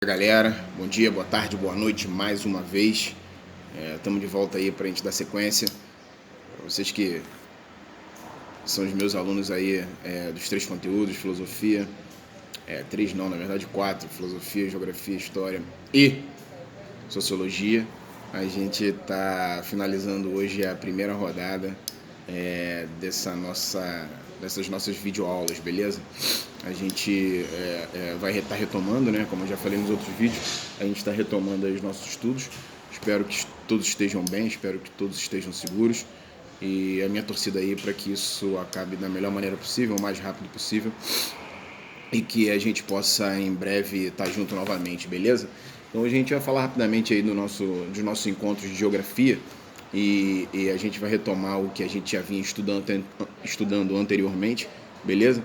Galera, bom dia, boa tarde, boa noite mais uma vez. Estamos de volta aí para a gente dar sequência. Pra vocês que são os meus alunos aí dos 3 conteúdos, filosofia, 3 não, na verdade 4, filosofia, geografia, história e sociologia. A gente está finalizando hoje a primeira rodada dessas nossas videoaulas, beleza? A gente vai estar retomando, né? Como eu já falei nos outros vídeos, a gente está retomando aí os nossos estudos. Espero que todos estejam bem, espero que todos estejam seguros. E a minha torcida aí para que isso acabe da melhor maneira possível, o mais rápido possível. E que a gente possa em breve estar junto novamente, beleza? Então a gente vai falar rapidamente aí dos nossos encontros de geografia. E a gente vai retomar o que a gente já vinha estudando anteriormente, beleza?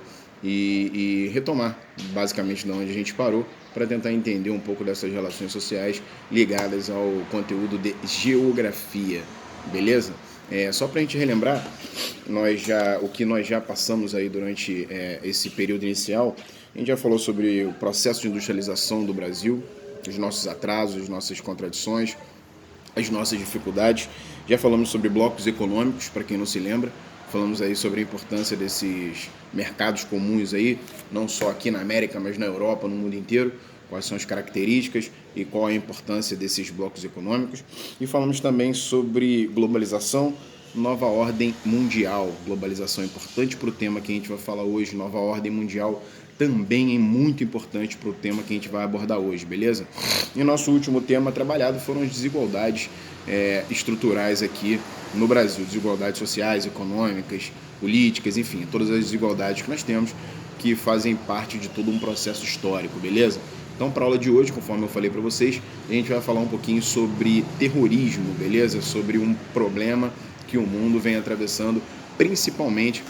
E retomar basicamente de onde a gente parou para tentar entender um pouco dessas relações sociais ligadas ao conteúdo de geografia, beleza? Só para a gente relembrar, o que nós já passamos aí durante esse período inicial, a gente já falou sobre o processo de industrialização do Brasil, os nossos atrasos, as nossas contradições, as nossas dificuldades. Já falamos sobre blocos econômicos, para quem não se lembra. Falamos aí sobre a importância desses mercados comuns aí, não só aqui na América, mas na Europa, no mundo inteiro. Quais são as características e qual a importância desses blocos econômicos. E falamos também sobre globalização, nova ordem mundial. Globalização é importante para o tema que a gente vai falar hoje, nova ordem mundial também é muito importante para o tema que a gente vai abordar hoje, beleza? E nosso último tema trabalhado foram as desigualdades estruturais aqui no Brasil, desigualdades sociais, econômicas, políticas, enfim, todas as desigualdades que nós temos que fazem parte de todo um processo histórico, beleza? Então, para a aula de hoje, conforme eu falei para vocês, a gente vai falar um pouquinho sobre terrorismo, beleza? Sobre um problema que o mundo vem atravessando, principalmente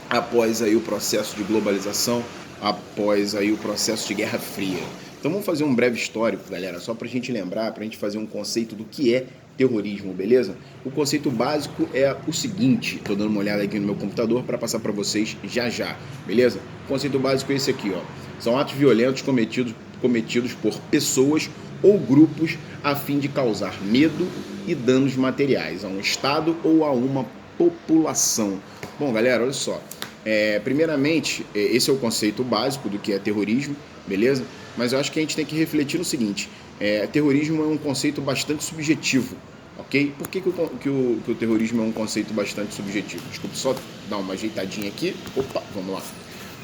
após aí o processo de globalização, após aí o processo de Guerra Fria. Então vamos fazer um breve histórico, galera, só para a gente lembrar, para a gente fazer um conceito do que é terrorismo, beleza? O conceito básico é o seguinte, estou dando uma olhada aqui no meu computador para passar para vocês já, beleza? O conceito básico é esse aqui, ó. São atos violentos cometidos por pessoas ou grupos a fim de causar medo e danos materiais a um estado ou a uma população. Bom, galera, olha só. Primeiramente, esse é o conceito básico do que é terrorismo, beleza? Mas eu acho que a gente tem que refletir no seguinte: terrorismo é um conceito bastante subjetivo, ok? Por que o terrorismo é um conceito bastante subjetivo? Desculpe só dar uma ajeitadinha aqui. Opa, vamos lá.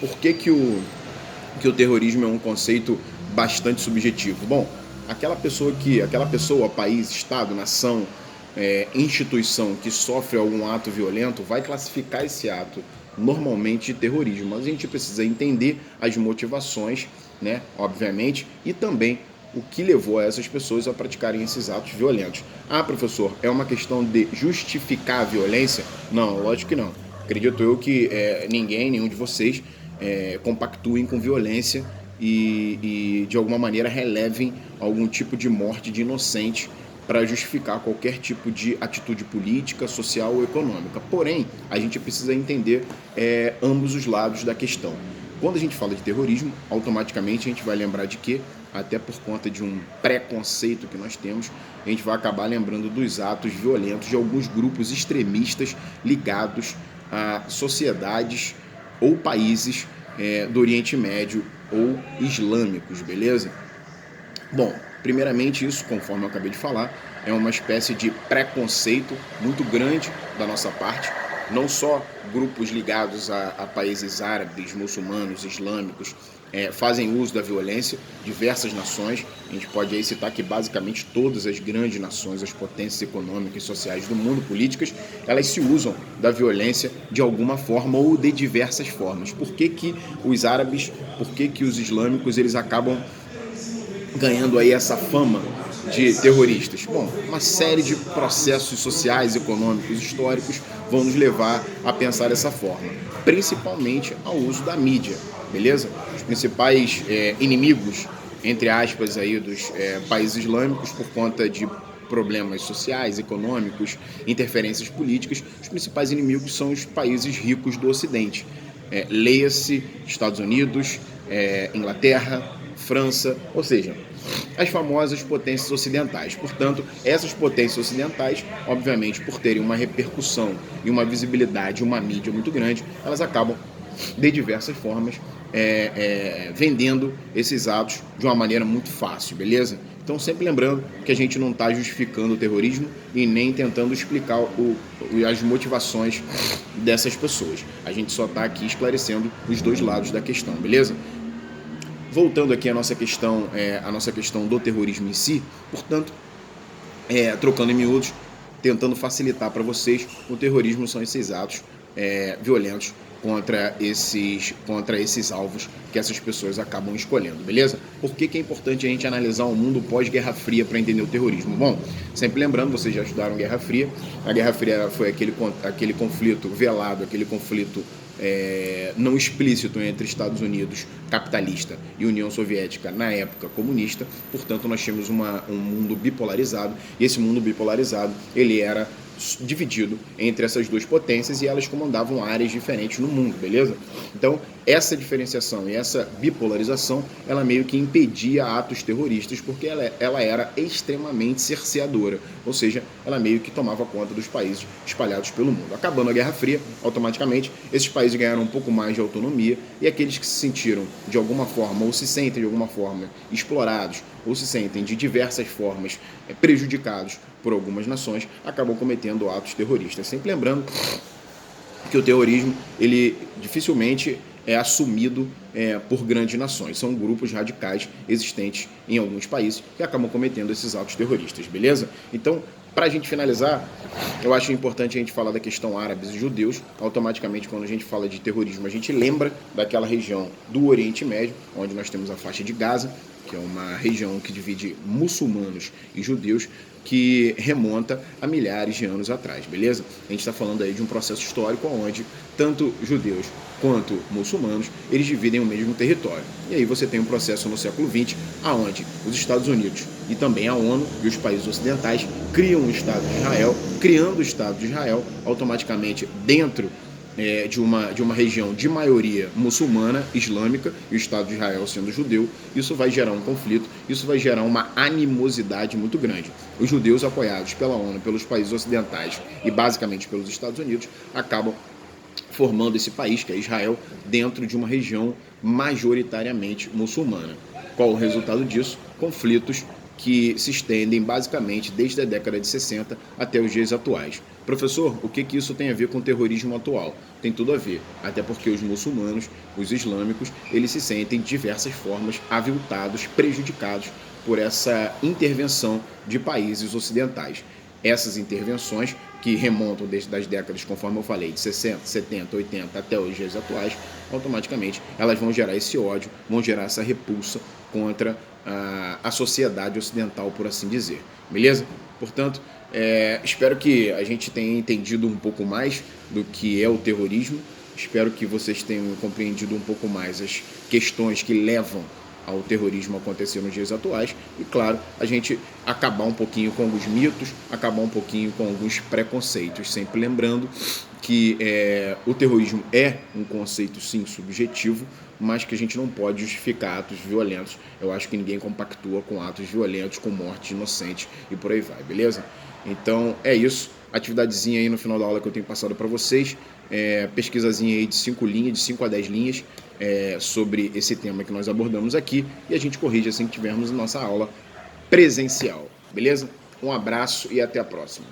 Por que o terrorismo é um conceito bastante subjetivo? Bom, aquela pessoa, país, estado, nação, instituição que sofre algum ato violento vai classificar esse ato normalmente de terrorismo, mas a gente precisa entender as motivações, né, obviamente, e também o que levou a essas pessoas a praticarem esses atos violentos. Ah, professor, é uma questão de justificar a violência? Não, lógico que não. Acredito eu que nenhum de vocês compactuem com violência e de alguma maneira relevem algum tipo de morte de inocente para justificar qualquer tipo de atitude política, social ou econômica. Porém, a gente precisa entender ambos os lados da questão. Quando a gente fala de terrorismo, automaticamente a gente vai lembrar de que, até por conta de um preconceito que nós temos, a gente vai acabar lembrando dos atos violentos de alguns grupos extremistas ligados a sociedades ou países do Oriente Médio ou islâmicos, beleza? Bom, primeiramente isso, conforme eu acabei de falar, é uma espécie de preconceito muito grande da nossa parte, não só grupos ligados a países árabes, muçulmanos, islâmicos, fazem uso da violência, diversas nações, a gente pode aí citar que basicamente todas as grandes nações, as potências econômicas e sociais do mundo, políticas, elas se usam da violência de alguma forma ou de diversas formas. Por que os árabes, por que os islâmicos, eles acabam ganhando aí essa fama de terroristas? Bom, uma série de processos sociais, econômicos, históricos vão nos levar a pensar dessa forma, principalmente ao uso da mídia, beleza? Os principais inimigos, entre aspas, aí, dos países islâmicos, por conta de problemas sociais, econômicos, interferências políticas, os principais inimigos são os países ricos do Ocidente. Leia-se Estados Unidos, Inglaterra, França, ou seja, as famosas potências ocidentais. Portanto, essas potências ocidentais, obviamente, por terem uma repercussão e uma visibilidade, uma mídia muito grande, elas acabam, de diversas formas, vendendo esses atos de uma maneira muito fácil, beleza? Então, sempre lembrando que a gente não está justificando o terrorismo e nem tentando explicar as motivações dessas pessoas. A gente só está aqui esclarecendo os dois lados da questão, beleza? Voltando aqui à nossa questão do terrorismo em si, portanto, trocando em miúdos, tentando facilitar para vocês, o terrorismo são esses atos violentos contra esses alvos que essas pessoas acabam escolhendo, beleza? Por que é importante a gente analisar o mundo pós-Guerra Fria para entender o terrorismo? Bom, sempre lembrando, vocês já estudaram Guerra Fria. A Guerra Fria foi aquele conflito velado, aquele conflito não explícito entre Estados Unidos capitalista e União Soviética na época comunista. Portanto, nós tínhamos um mundo bipolarizado, e esse mundo bipolarizado ele era dividido entre essas duas potências e elas comandavam áreas diferentes no mundo, beleza? Então, essa diferenciação e essa bipolarização, ela meio que impedia atos terroristas porque ela era extremamente cerceadora, ou seja, ela meio que tomava conta dos países espalhados pelo mundo. Acabando a Guerra Fria, automaticamente, esses países ganharam um pouco mais de autonomia e aqueles que se sentiram de alguma forma ou se sentem de alguma forma explorados ou se sentem de diversas formas prejudicados por algumas nações, acabam cometendo atos terroristas. Sempre lembrando que o terrorismo, ele dificilmente é assumido por grandes nações. São grupos radicais existentes em alguns países que acabam cometendo esses atos terroristas, beleza? Então, para a gente finalizar, eu acho importante a gente falar da questão árabes e judeus. Automaticamente, quando a gente fala de terrorismo, a gente lembra daquela região do Oriente Médio, onde nós temos a faixa de Gaza, que é uma região que divide muçulmanos e judeus, que remonta a milhares de anos atrás, beleza? A gente está falando aí de um processo histórico onde tanto judeus quanto muçulmanos, eles dividem o mesmo território. E aí você tem um processo no século XX, onde os Estados Unidos e também a ONU e os países ocidentais criam o Estado de Israel. Criando o Estado de Israel, automaticamente dentro de uma região de maioria muçulmana, islâmica, e o Estado de Israel sendo judeu, isso vai gerar um conflito, isso vai gerar uma animosidade muito grande. Os judeus apoiados pela ONU, pelos países ocidentais e basicamente pelos Estados Unidos, acabam formando esse país, que é Israel, dentro de uma região majoritariamente muçulmana. Qual o resultado disso? Conflitos que se estendem basicamente desde a década de 60 até os dias atuais. Professor, o que isso tem a ver com o terrorismo atual? Tem tudo a ver, até porque os muçulmanos, os islâmicos, eles se sentem de diversas formas aviltados, prejudicados por essa intervenção de países ocidentais. Essas intervenções, que remontam desde as décadas, conforme eu falei, de 60, 70, 80 até os dias atuais, automaticamente elas vão gerar esse ódio, vão gerar essa repulsa contra a sociedade ocidental, por assim dizer. Beleza? Portanto, espero que a gente tenha entendido um pouco mais do que é o terrorismo. Espero que vocês tenham compreendido um pouco mais as questões que levam ao terrorismo acontecer nos dias atuais e, claro, a gente acabar um pouquinho com alguns mitos, acabar um pouquinho com alguns preconceitos, sempre lembrando que o terrorismo é um conceito, sim, subjetivo, mas que a gente não pode justificar atos violentos. Eu acho que ninguém compactua com atos violentos, com morte inocente e por aí vai, beleza? Então, é isso. Atividadezinha aí no final da aula que eu tenho passado para vocês. Pesquisazinha aí de 5 linhas, de 5 a 10 linhas sobre esse tema que nós abordamos aqui. E a gente corrige assim que tivermos a nossa aula presencial, beleza? Um abraço e até a próxima.